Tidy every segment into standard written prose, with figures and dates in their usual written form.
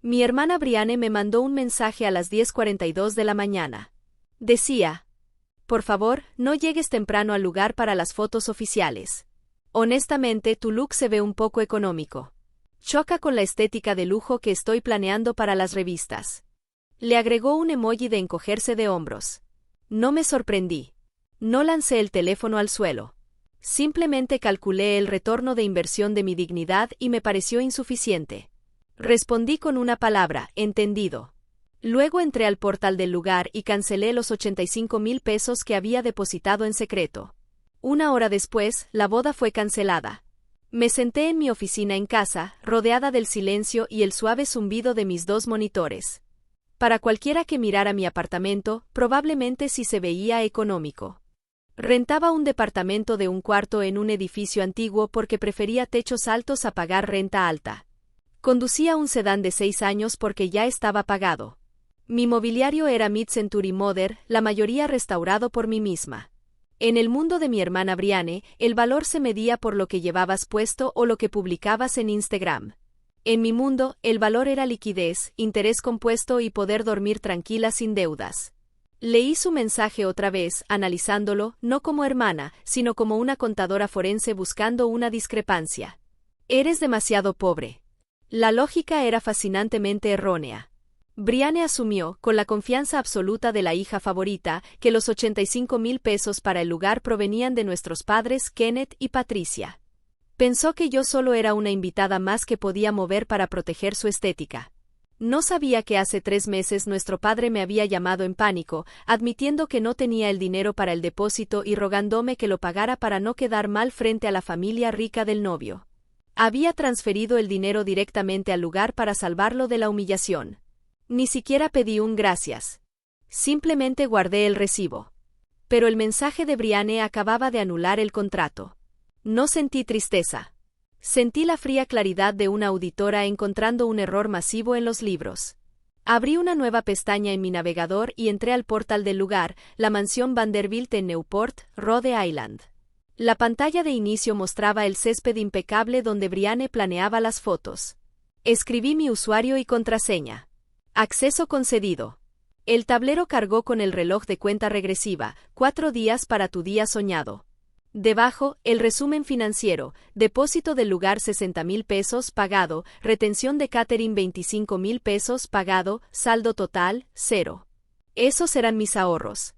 Mi hermana Brianne me mandó un mensaje a las 10:42 de la mañana. Decía: por favor, no llegues temprano al lugar para las fotos oficiales. Honestamente, tu look se ve un poco económico. Choca con la estética de lujo que estoy planeando para las revistas. Le agregó un emoji de encogerse de hombros. No me sorprendí. No lancé el teléfono al suelo. Simplemente calculé el retorno de inversión de mi dignidad y me pareció insuficiente. Respondí con una palabra: entendido. Luego entré al portal del lugar y cancelé los 85,000 pesos que había depositado en secreto. Una hora después, la boda fue cancelada. Me senté en mi oficina en casa, rodeada del silencio y el suave zumbido de mis dos monitores. Para cualquiera que mirara mi apartamento, probablemente sí se veía económico. Rentaba un departamento de un cuarto en un edificio antiguo porque prefería techos altos a pagar renta alta. Conducía un sedán de 6 años porque ya estaba pagado. Mi mobiliario era mid-century modern, la mayoría restaurado por mí misma. En el mundo de mi hermana Brianne, el valor se medía por lo que llevabas puesto o lo que publicabas en Instagram. En mi mundo, el valor era liquidez, interés compuesto y poder dormir tranquila sin deudas. Leí su mensaje otra vez, analizándolo, no como hermana, sino como una contadora forense buscando una discrepancia. Eres demasiado pobre. La lógica era fascinantemente errónea. Brianne asumió, con la confianza absoluta de la hija favorita, que los 85,000 pesos para el lugar provenían de nuestros padres Kenneth y Patricia. Pensó que yo solo era una invitada más que podía mover para proteger su estética. No sabía que hace 3 meses nuestro padre me había llamado en pánico, admitiendo que no tenía el dinero para el depósito y rogándome que lo pagara para no quedar mal frente a la familia rica del novio. Había transferido el dinero directamente al lugar para salvarlo de la humillación. Ni siquiera pedí un gracias. Simplemente guardé el recibo. Pero el mensaje de Brianne acababa de anular el contrato. No sentí tristeza. Sentí la fría claridad de una auditora encontrando un error masivo en los libros. Abrí una nueva pestaña en mi navegador y entré al portal del lugar, la mansión Vanderbilt en Newport, Rhode Island. La pantalla de inicio mostraba el césped impecable donde Brianne planeaba las fotos. Escribí mi usuario y contraseña. Acceso concedido. El tablero cargó con el reloj de cuenta regresiva, 4 días para tu día soñado. Debajo, el resumen financiero: depósito del lugar 60,000 pesos pagado, retención de catering 25,000 pesos pagado, saldo total, 0. Esos eran mis ahorros.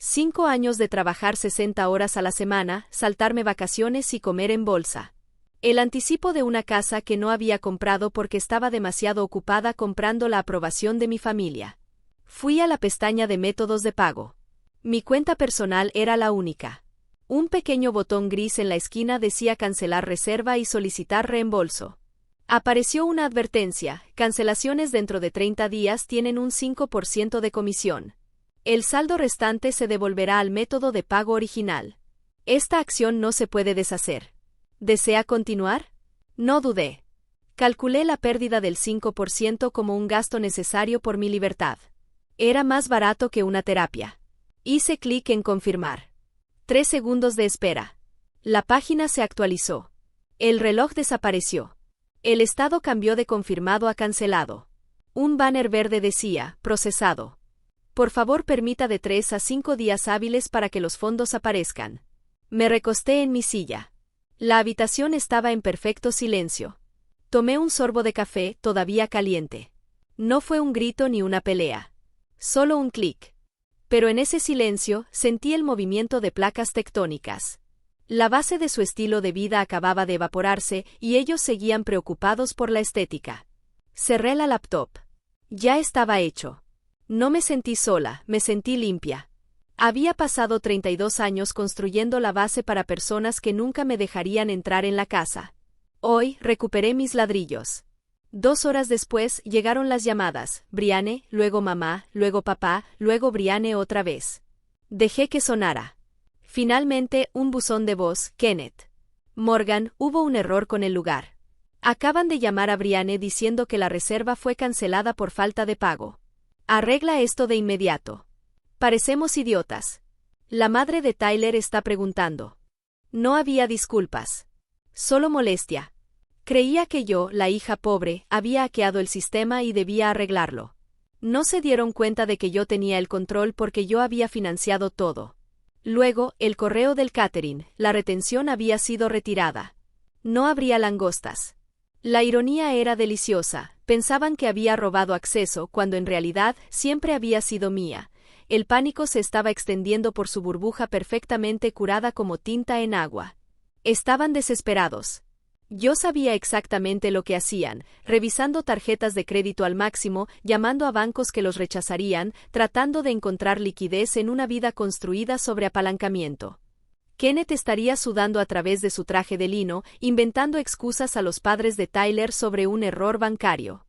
5 años de trabajar 60 horas a la semana, saltarme vacaciones y comer en bolsa. El anticipo de una casa que no había comprado porque estaba demasiado ocupada comprando la aprobación de mi familia. Fui a la pestaña de métodos de pago. Mi cuenta personal era la única. Un pequeño botón gris en la esquina decía cancelar reserva y solicitar reembolso. Apareció una advertencia: cancelaciones dentro de 30 días tienen un 5% de comisión. El saldo restante se devolverá al método de pago original. Esta acción no se puede deshacer. ¿Desea continuar? No dudé. Calculé la pérdida del 5% como un gasto necesario por mi libertad. Era más barato que una terapia. Hice clic en confirmar. 3 segundos de espera. La página se actualizó. El reloj desapareció. El estado cambió de confirmado a cancelado. Un banner verde decía: procesado. Por favor, permita de 3 a 5 días hábiles para que los fondos aparezcan. Me recosté en mi silla. La habitación estaba en perfecto silencio. Tomé un sorbo de café, todavía caliente. No fue un grito ni una pelea. Solo un clic. Pero en ese silencio, sentí el movimiento de placas tectónicas. La base de su estilo de vida acababa de evaporarse y ellos seguían preocupados por la estética. Cerré la laptop. Ya estaba hecho. No me sentí sola, me sentí limpia. Había pasado 32 años construyendo la base para personas que nunca me dejarían entrar en la casa. Hoy, recuperé mis ladrillos. 2 horas después, llegaron las llamadas: Brianne, luego mamá, luego papá, luego Brianne otra vez. Dejé que sonara. Finalmente, un buzón de voz: Kenneth. Morgan, hubo un error con el lugar. Acaban de llamar a Brianne diciendo que la reserva fue cancelada por falta de pago. Arregla esto de inmediato. Parecemos idiotas. La madre de Tyler está preguntando. No había disculpas. Solo molestia. Creía que yo, la hija pobre, había hackeado el sistema y debía arreglarlo. No se dieron cuenta de que yo tenía el control porque yo había financiado todo. Luego, el correo del catering, la retención había sido retirada. No habría langostas. La ironía era deliciosa, pensaban que había robado acceso cuando en realidad siempre había sido mía. El pánico se estaba extendiendo por su burbuja perfectamente curada como tinta en agua. Estaban desesperados. Yo sabía exactamente lo que hacían, revisando tarjetas de crédito al máximo, llamando a bancos que los rechazarían, tratando de encontrar liquidez en una vida construida sobre apalancamiento. Kenneth estaría sudando a través de su traje de lino, inventando excusas a los padres de Tyler sobre un error bancario.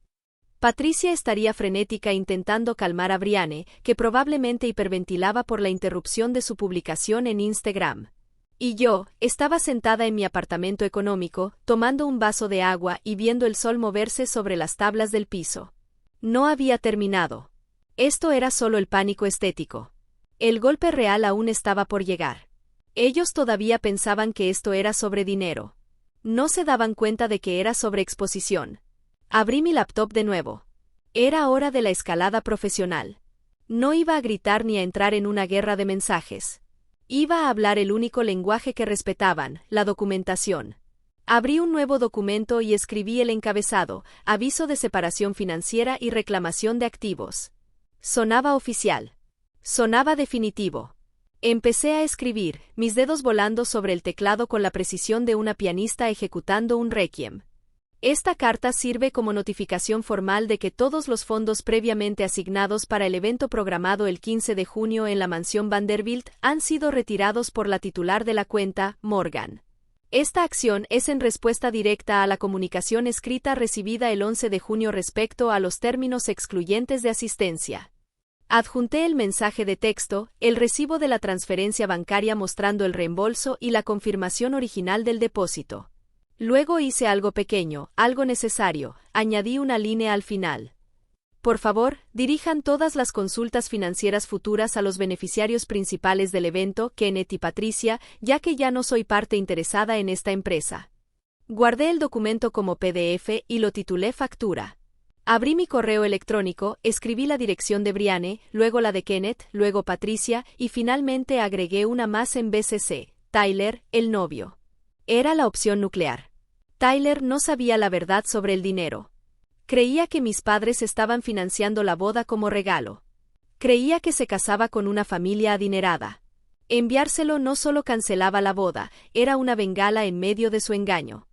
Patricia estaría frenética intentando calmar a Brianne, que probablemente hiperventilaba por la interrupción de su publicación en Instagram. Y yo, estaba sentada en mi apartamento económico, tomando un vaso de agua y viendo el sol moverse sobre las tablas del piso. No había terminado. Esto era solo el pánico estético. El golpe real aún estaba por llegar. Ellos todavía pensaban que esto era sobre dinero. No se daban cuenta de que era sobre exposición. Abrí mi laptop de nuevo. Era hora de la escalada profesional. No iba a gritar ni a entrar en una guerra de mensajes. Iba a hablar el único lenguaje que respetaban, la documentación. Abrí un nuevo documento y escribí el encabezado, aviso de separación financiera y reclamación de activos. Sonaba oficial. Sonaba definitivo. Empecé a escribir, mis dedos volando sobre el teclado con la precisión de una pianista ejecutando un requiem. Esta carta sirve como notificación formal de que todos los fondos previamente asignados para el evento programado el 15 de junio en la mansión Vanderbilt han sido retirados por la titular de la cuenta, Morgan. Esta acción es en respuesta directa a la comunicación escrita recibida el 11 de junio respecto a los términos excluyentes de asistencia. Adjunté el mensaje de texto, el recibo de la transferencia bancaria mostrando el reembolso y la confirmación original del depósito. Luego hice algo pequeño, algo necesario, añadí una línea al final. Por favor, dirijan todas las consultas financieras futuras a los beneficiarios principales del evento, Kenneth y Patricia, ya que ya no soy parte interesada en esta empresa. Guardé el documento como PDF y lo titulé Factura. Abrí mi correo electrónico, escribí la dirección de Brianne, luego la de Kenneth, luego Patricia, y finalmente agregué una más en BCC, Tyler, el novio. Era la opción nuclear. Tyler no sabía la verdad sobre el dinero. Creía que mis padres estaban financiando la boda como regalo. Creía que se casaba con una familia adinerada. Enviárselo no solo cancelaba la boda, era una bengala en medio de su engaño.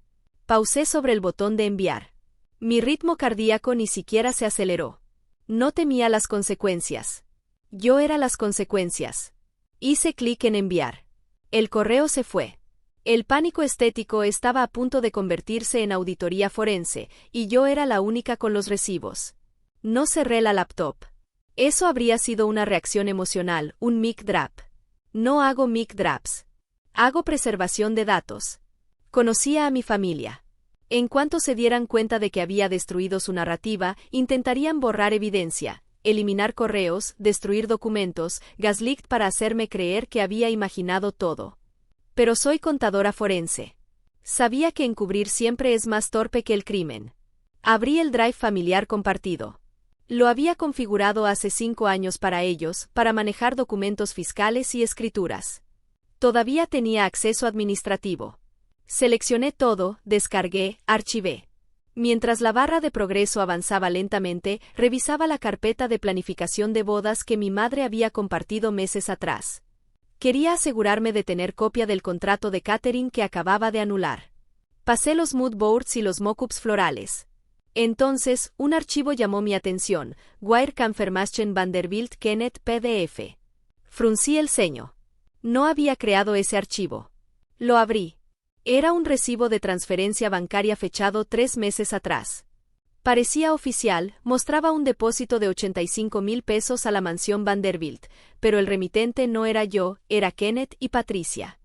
Pausé sobre el botón de enviar. Mi ritmo cardíaco ni siquiera se aceleró. No temía las consecuencias. Yo era las consecuencias. Hice clic en enviar. El correo se fue. El pánico estético estaba a punto de convertirse en auditoría forense, y yo era la única con los recibos. No cerré la laptop. Eso habría sido una reacción emocional, un mic drop. No hago mic drops. Hago preservación de datos. Conocía a mi familia. En cuanto se dieran cuenta de que había destruido su narrativa, intentarían borrar evidencia, eliminar correos, destruir documentos, gaslight para hacerme creer que había imaginado todo. Pero soy contadora forense. Sabía que encubrir siempre es más torpe que el crimen. Abrí el drive familiar compartido. Lo había configurado hace 5 años para ellos, para manejar documentos fiscales y escrituras. Todavía tenía acceso administrativo. Seleccioné todo, descargué, archivé. Mientras la barra de progreso avanzaba lentamente, revisaba la carpeta de planificación de bodas que mi madre había compartido meses atrás. Quería asegurarme de tener copia del contrato de catering que acababa de anular. Pasé los mood boards y los mockups florales. Entonces, un archivo llamó mi atención, Wire Confirmation Vanderbilt Kenneth PDF. Fruncí el ceño. No había creado ese archivo. Lo abrí. Era un recibo de transferencia bancaria fechado 3 meses atrás. Parecía oficial, mostraba un depósito de 85,000 pesos a la mansión Vanderbilt, pero el remitente no era yo, era Kenneth y Patricia.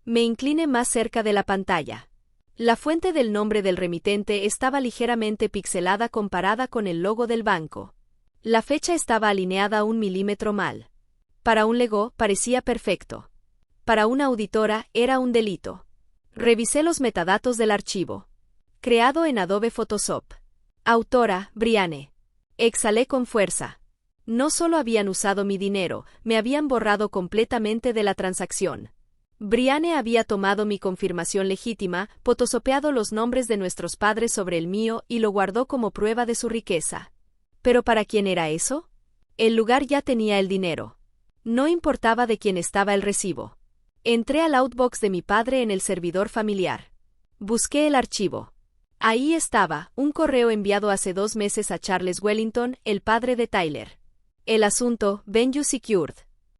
Me incliné más cerca de la pantalla. La fuente del nombre del remitente estaba ligeramente pixelada comparada con el logo del banco. La fecha estaba alineada 1 milímetro mal. Para un legó, parecía perfecto. Para una auditora, era un delito. Revisé los metadatos del archivo. Creado en Adobe Photoshop. Autora, Brianne. Exhalé con fuerza. No solo habían usado mi dinero, me habían borrado completamente de la transacción. Brianne había tomado mi confirmación legítima, photoshopeado los nombres de nuestros padres sobre el mío y lo guardó como prueba de su riqueza. ¿Pero para quién era eso? El lugar ya tenía el dinero. No importaba de quién estaba el recibo. Entré al outbox de mi padre en el servidor familiar. Busqué el archivo. Ahí estaba, un correo enviado hace 2 meses a Charles Wellington, el padre de Tyler. El asunto, Venue Secured.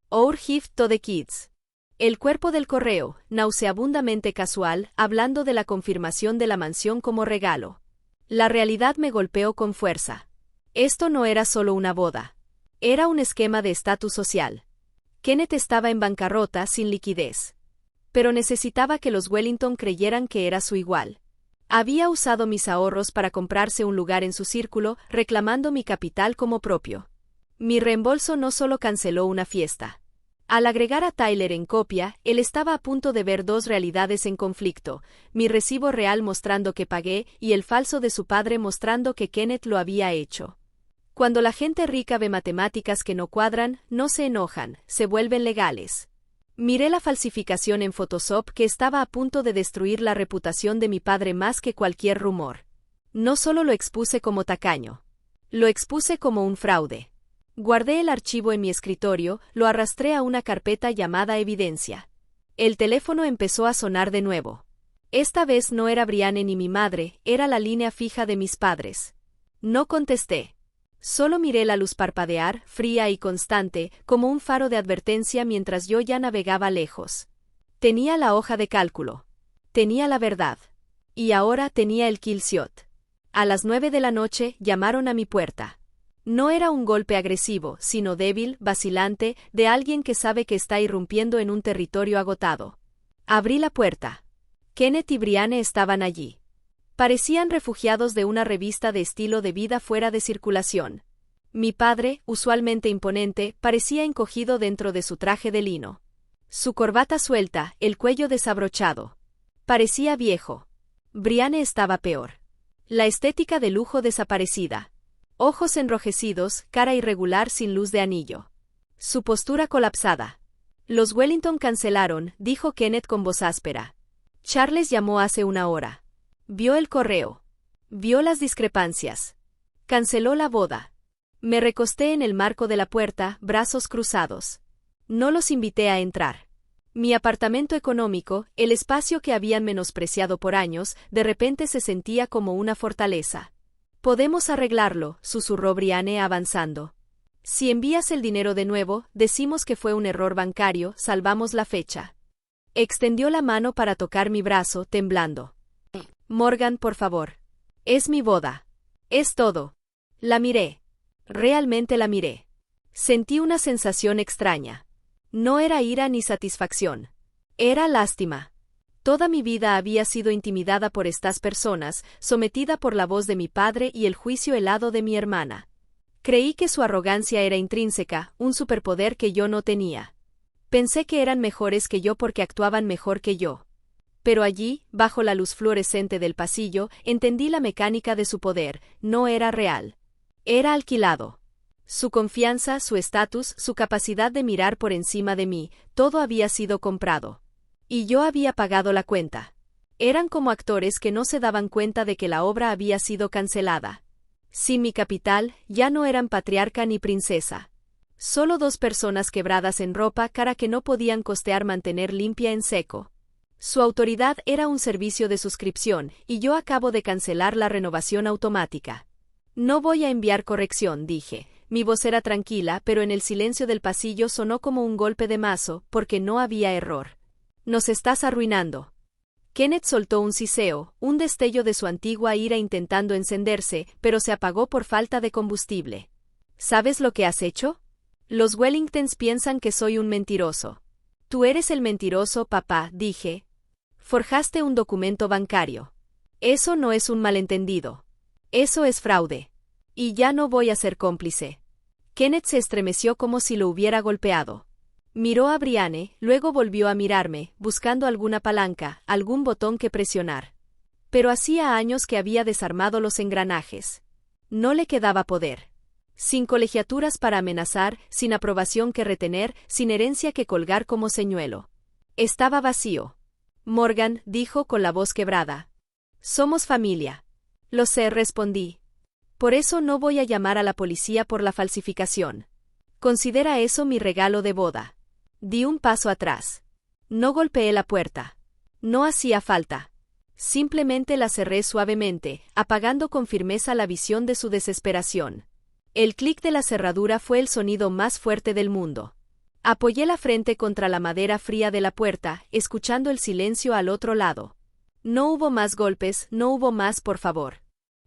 Our gift to the kids. El cuerpo del correo, nauseabundamente casual, hablando de la confirmación de la mansión como regalo. La realidad me golpeó con fuerza. Esto no era solo una boda. Era un esquema de estatus social. Kenneth estaba en bancarrota sin liquidez. Pero necesitaba que los Wellington creyeran que era su igual. Había usado mis ahorros para comprarse un lugar en su círculo, reclamando mi capital como propio. Mi reembolso no solo canceló una fiesta. Al agregar a Tyler en copia, él estaba a punto de ver 2 realidades en conflicto, mi recibo real mostrando que pagué y el falso de su padre mostrando que Kenneth lo había hecho. Cuando la gente rica ve matemáticas que no cuadran, no se enojan, se vuelven legales. Miré la falsificación en Photoshop que estaba a punto de destruir la reputación de mi padre más que cualquier rumor. No solo lo expuse como tacaño. Lo expuse como un fraude. Guardé el archivo en mi escritorio, lo arrastré a una carpeta llamada Evidencia. El teléfono empezó a sonar de nuevo. Esta vez no era Brianne ni mi madre, era la línea fija de mis padres. No contesté. Solo miré la luz parpadear, fría y constante, como un faro de advertencia mientras yo ya navegaba lejos. Tenía la hoja de cálculo. Tenía la verdad. Y ahora tenía el kill shot. A las 9 de la noche llamaron a mi puerta. No era un golpe agresivo, sino débil, vacilante, de alguien que sabe que está irrumpiendo en un territorio agotado. Abrí la puerta. Kenneth y Brianne estaban allí. Parecían refugiados de una revista de estilo de vida fuera de circulación. Mi padre, usualmente imponente, parecía encogido dentro de su traje de lino. Su corbata suelta, el cuello desabrochado. Parecía viejo. Brianne estaba peor. La estética de lujo desaparecida. Ojos enrojecidos, cara irregular sin luz de anillo. Su postura colapsada. Los Wellington cancelaron, dijo Kenneth con voz áspera. Charles llamó hace 1 hora. Vio el correo. Vio las discrepancias. Canceló la boda. Me recosté en el marco de la puerta, brazos cruzados. No los invité a entrar. Mi apartamento económico, el espacio que habían menospreciado por años, de repente se sentía como una fortaleza. Podemos arreglarlo, susurró Brianne avanzando. Si envías el dinero de nuevo, decimos que fue un error bancario, salvamos la fecha. Extendió la mano para tocar mi brazo, temblando. Morgan, por favor. Es mi boda. Es todo. La miré. Realmente la miré. Sentí una sensación extraña. No era ira ni satisfacción. Era lástima. Toda mi vida había sido intimidada por estas personas, sometida por la voz de mi padre y el juicio helado de mi hermana. Creí que su arrogancia era intrínseca, un superpoder que yo no tenía. Pensé que eran mejores que yo porque actuaban mejor que yo. Pero allí, bajo la luz fluorescente del pasillo, entendí la mecánica de su poder, no era real. Era alquilado. Su confianza, su estatus, su capacidad de mirar por encima de mí, todo había sido comprado. Y yo había pagado la cuenta. Eran como actores que no se daban cuenta de que la obra había sido cancelada. Sin mi capital, ya no eran patriarca ni princesa. Solo 2 personas quebradas en ropa cara que no podían costear mantener limpia en seco. Su autoridad era un servicio de suscripción, y yo acabo de cancelar la renovación automática. No voy a enviar corrección, dije. Mi voz era tranquila, pero en el silencio del pasillo sonó como un golpe de mazo, porque no había error. Nos estás arruinando. Kenneth soltó un siseo, un destello de su antigua ira intentando encenderse, pero se apagó por falta de combustible. ¿Sabes lo que has hecho? Los Wellingtons piensan que soy un mentiroso. Tú eres el mentiroso, papá, dije. Forjaste un documento bancario. Eso no es un malentendido. Eso es fraude. Y ya no voy a ser cómplice. Kenneth se estremeció como si lo hubiera golpeado. Miró a Brianne, luego volvió a mirarme, buscando alguna palanca, algún botón que presionar. Pero hacía años que había desarmado los engranajes. No le quedaba poder. Sin colegiaturas para amenazar, sin aprobación que retener, sin herencia que colgar como señuelo. Estaba vacío. Morgan dijo con la voz quebrada. Somos familia. Lo sé, respondí. Por eso no voy a llamar a la policía por la falsificación. Considera eso mi regalo de boda. Di un paso atrás. No golpeé la puerta. No hacía falta. Simplemente la cerré suavemente, apagando con firmeza la visión de su desesperación. El clic de la cerradura fue el sonido más fuerte del mundo. Apoyé la frente contra la madera fría de la puerta, escuchando el silencio al otro lado. No hubo más golpes, no hubo más por favor.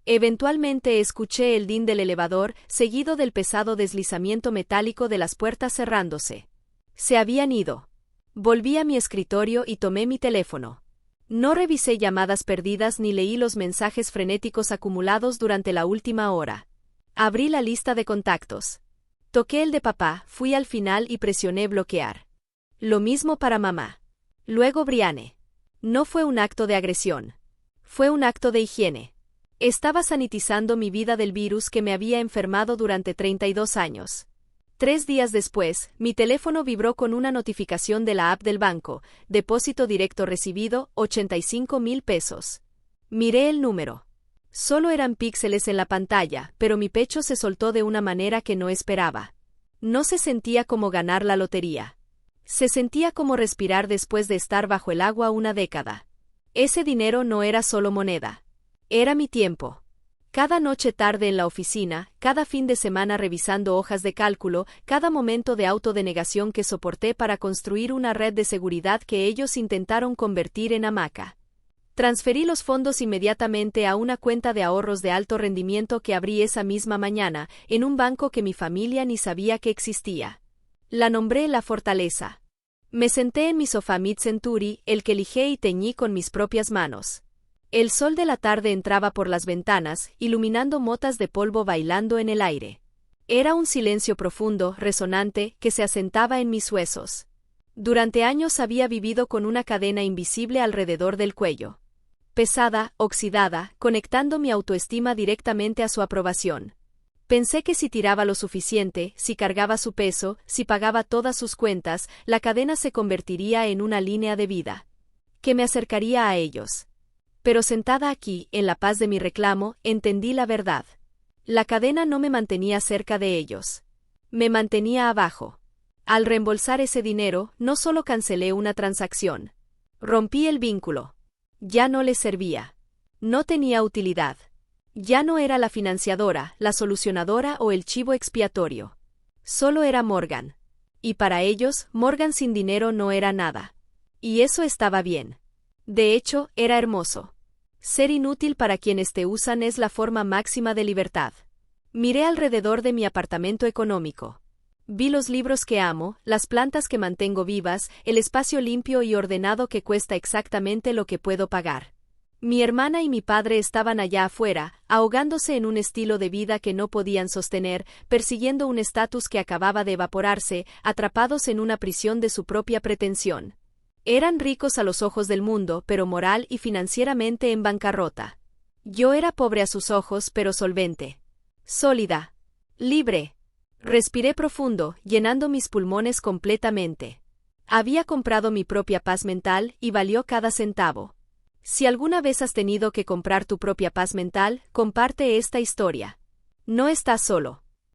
Eventualmente escuché el din del elevador, seguido del pesado deslizamiento metálico de las puertas cerrándose. Se habían ido. Volví a mi escritorio y tomé mi teléfono. No revisé llamadas perdidas ni leí los mensajes frenéticos acumulados durante la última hora. Abrí la lista de contactos. Toqué el de papá, fui al final y presioné bloquear. Lo mismo para mamá. Luego Brianne. No fue un acto de agresión. Fue un acto de higiene. Estaba sanitizando mi vida del virus que me había enfermado durante 32 años. 3 días después, mi teléfono vibró con una notificación de la app del banco, depósito directo recibido, 85,000 pesos. Miré el número. Solo eran píxeles en la pantalla, pero mi pecho se soltó de una manera que no esperaba. No se sentía como ganar la lotería. Se sentía como respirar después de estar bajo el agua una década. Ese dinero no era solo moneda. Era mi tiempo. Cada noche tarde en la oficina, cada fin de semana revisando hojas de cálculo, cada momento de autodenegación que soporté para construir una red de seguridad que ellos intentaron convertir en hamaca. Transferí los fondos inmediatamente a una cuenta de ahorros de alto rendimiento que abrí esa misma mañana, en un banco que mi familia ni sabía que existía. La nombré La Fortaleza. Me senté en mi sofá mid-century, el que lijé y teñí con mis propias manos. El sol de la tarde entraba por las ventanas, iluminando motas de polvo bailando en el aire. Era un silencio profundo, resonante, que se asentaba en mis huesos. Durante años había vivido con una cadena invisible alrededor del cuello. Pesada, oxidada, conectando mi autoestima directamente a su aprobación. Pensé que si tiraba lo suficiente, si cargaba su peso, si pagaba todas sus cuentas, la cadena se convertiría en una línea de vida. Que me acercaría a ellos. Pero sentada aquí, en la paz de mi reclamo, entendí la verdad. La cadena no me mantenía cerca de ellos. Me mantenía abajo. Al reembolsar ese dinero, no solo cancelé una transacción. Rompí el vínculo. Ya no les servía. No tenía utilidad. Ya no era la financiadora, la solucionadora o el chivo expiatorio. Solo era Morgan. Y para ellos, Morgan sin dinero no era nada. Y eso estaba bien. De hecho, era hermoso. Ser inútil para quienes te usan es la forma máxima de libertad. Miré alrededor de mi apartamento económico. Vi los libros que amo, las plantas que mantengo vivas, el espacio limpio y ordenado que cuesta exactamente lo que puedo pagar. Mi hermana y mi padre estaban allá afuera, ahogándose en un estilo de vida que no podían sostener, persiguiendo un estatus que acababa de evaporarse, atrapados en una prisión de su propia pretensión. Eran ricos a los ojos del mundo, pero moral y financieramente en bancarrota. Yo era pobre a sus ojos, pero solvente. Sólida. Libre. Respiré profundo, llenando mis pulmones completamente. Había comprado mi propia paz mental y valió cada centavo. Si alguna vez has tenido que comprar tu propia paz mental, comparte esta historia. No estás solo.